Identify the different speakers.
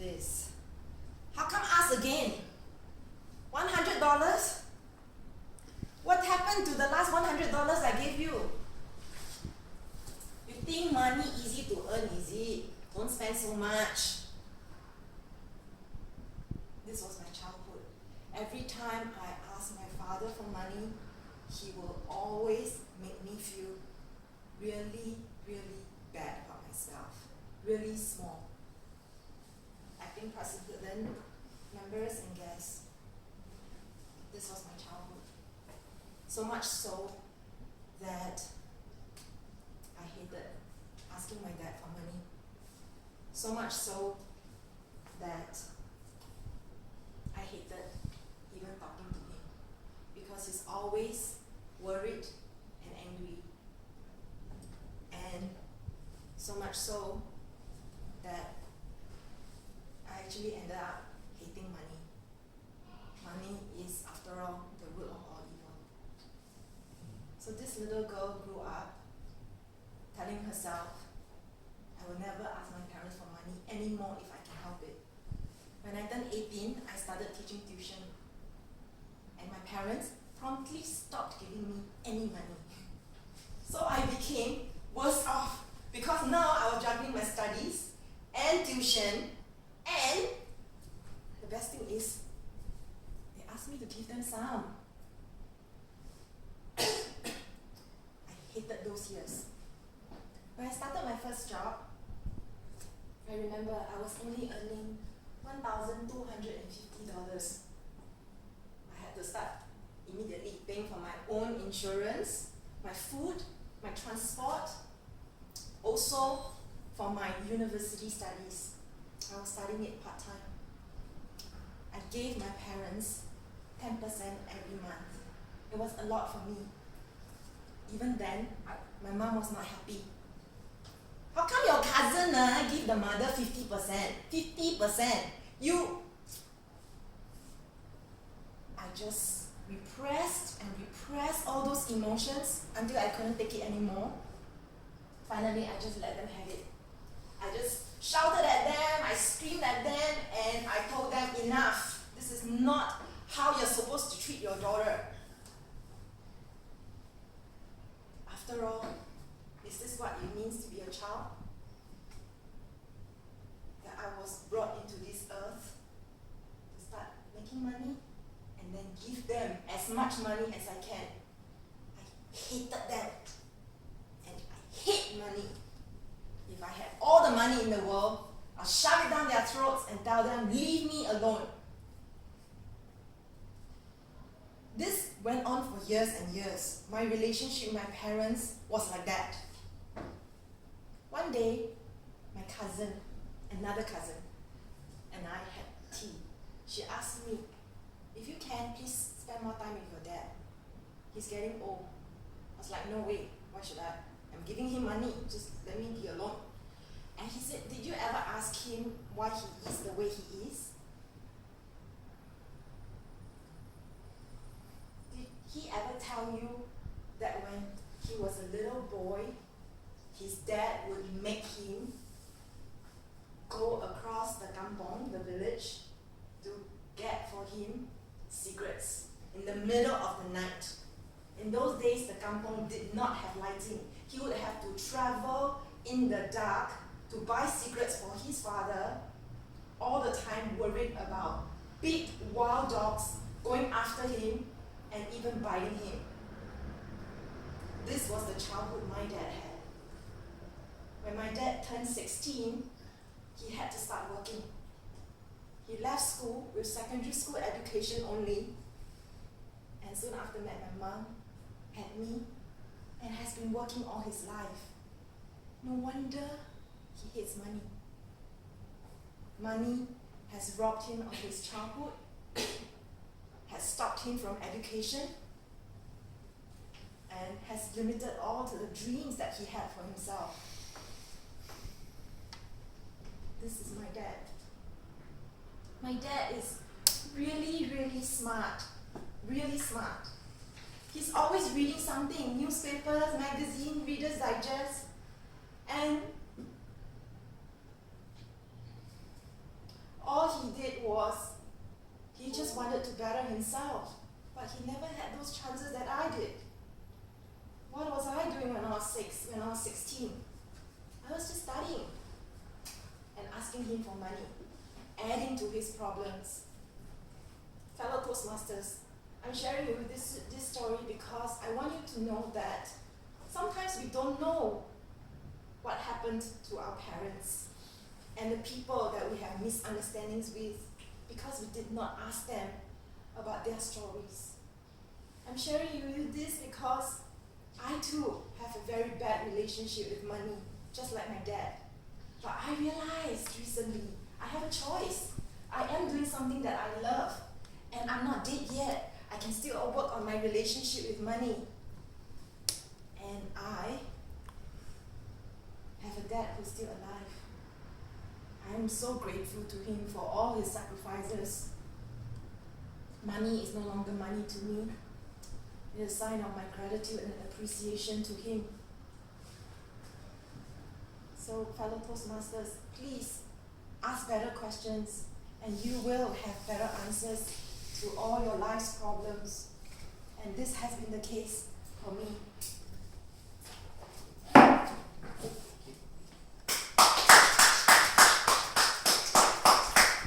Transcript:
Speaker 1: this. How come ask again? $100? What happened to the last $100 I gave you? You think money easy to earn, is it? Don't spend so much. This was my childhood. Every time I asked my father for money, he will always make me feel really, really bad about myself. Really small. Acting president, members and guests. This was my childhood. So much so that I hated asking my dad for money. So much so that I hated even talking to him because he's always worried and angry. And so much so that I actually ended up hating money. Money is, after all, the root of all evil. So this little girl grew up telling herself, I will never ask my parents for money anymore if I can help it. When I turned 18, I started teaching tuition. And my parents promptly stopped giving me any money. So I became worse off because now I was juggling my studies and tuition, and the best thing is they asked me to give them some. I hated those years. When I started my first job, I remember I was only earning $1,250. I had to start immediately paying for my own insurance, my food, my transport, also for my university studies. I was studying it part-time. I gave my parents 10% every month. It was a lot for me. Even then, my mom was not happy. How come your cousin give the mother 50%? 50%? I just repressed and repressed all those emotions until I couldn't take it anymore. Finally, I just let them have it. I just shouted at them, I screamed at them, and I told them, enough. This is not how you're supposed to treat your daughter. After all, is this what it means to be a child? That I was brought into this earth to start making money and then give them as much money as I can. I hated that. And I hate money. If I had all the money in the world, I'll shove it down their throats and tell them, leave me alone. This went on for years and years. My relationship with my parents was like that. One day, my cousin, another cousin, and I had tea. She asked me, if you can, please spend more time with your dad. He's getting old. I was like, no way, why should I? I'm giving him money, just let me be alone. And he said, did you ever ask him why he is the way he is? Did he ever tell you that when he was a little boy, his dad would make him go across the kampong, the village, to get for him cigarettes in the middle of the night? In those days, the kampong did not have lighting. He would have to travel in the dark to buy cigarettes for his father, all the time worried about big wild dogs going after him and even biting him. This was the childhood my dad had. When my dad turned 16, he had to start working. He left school with secondary school education only, and soon after met my mom, had me, and has been working all his life. No wonder he hates money. Money has robbed him of his childhood, has stopped him from education, and has limited all to the dreams that he had for himself. This is my dad. My dad is really, really smart. Really smart. He's always reading something, newspapers, magazine, Reader's Digest, and did was, he just wanted to better himself, but he never had those chances that I did. What was I doing when I was 16? I was just studying and asking him for money, adding to his problems. Fellow Toastmasters, I'm sharing with you this story because I want you to know that sometimes we don't know what happened to our parents and the people that we have misunderstandings with because we did not ask them about their stories. I'm sharing with you this because I too have a very bad relationship with money, just like my dad. But I realized recently I have a choice. I am doing something that I love, and I'm not dead yet. I can still work on my relationship with money. And I have a dad who's still alive. I am so grateful to him for all his sacrifices. Money is no longer money to me. It is a sign of my gratitude and appreciation to him. So, fellow Toastmasters, please ask better questions and you will have better answers to all your life's problems. And this has been the case for me.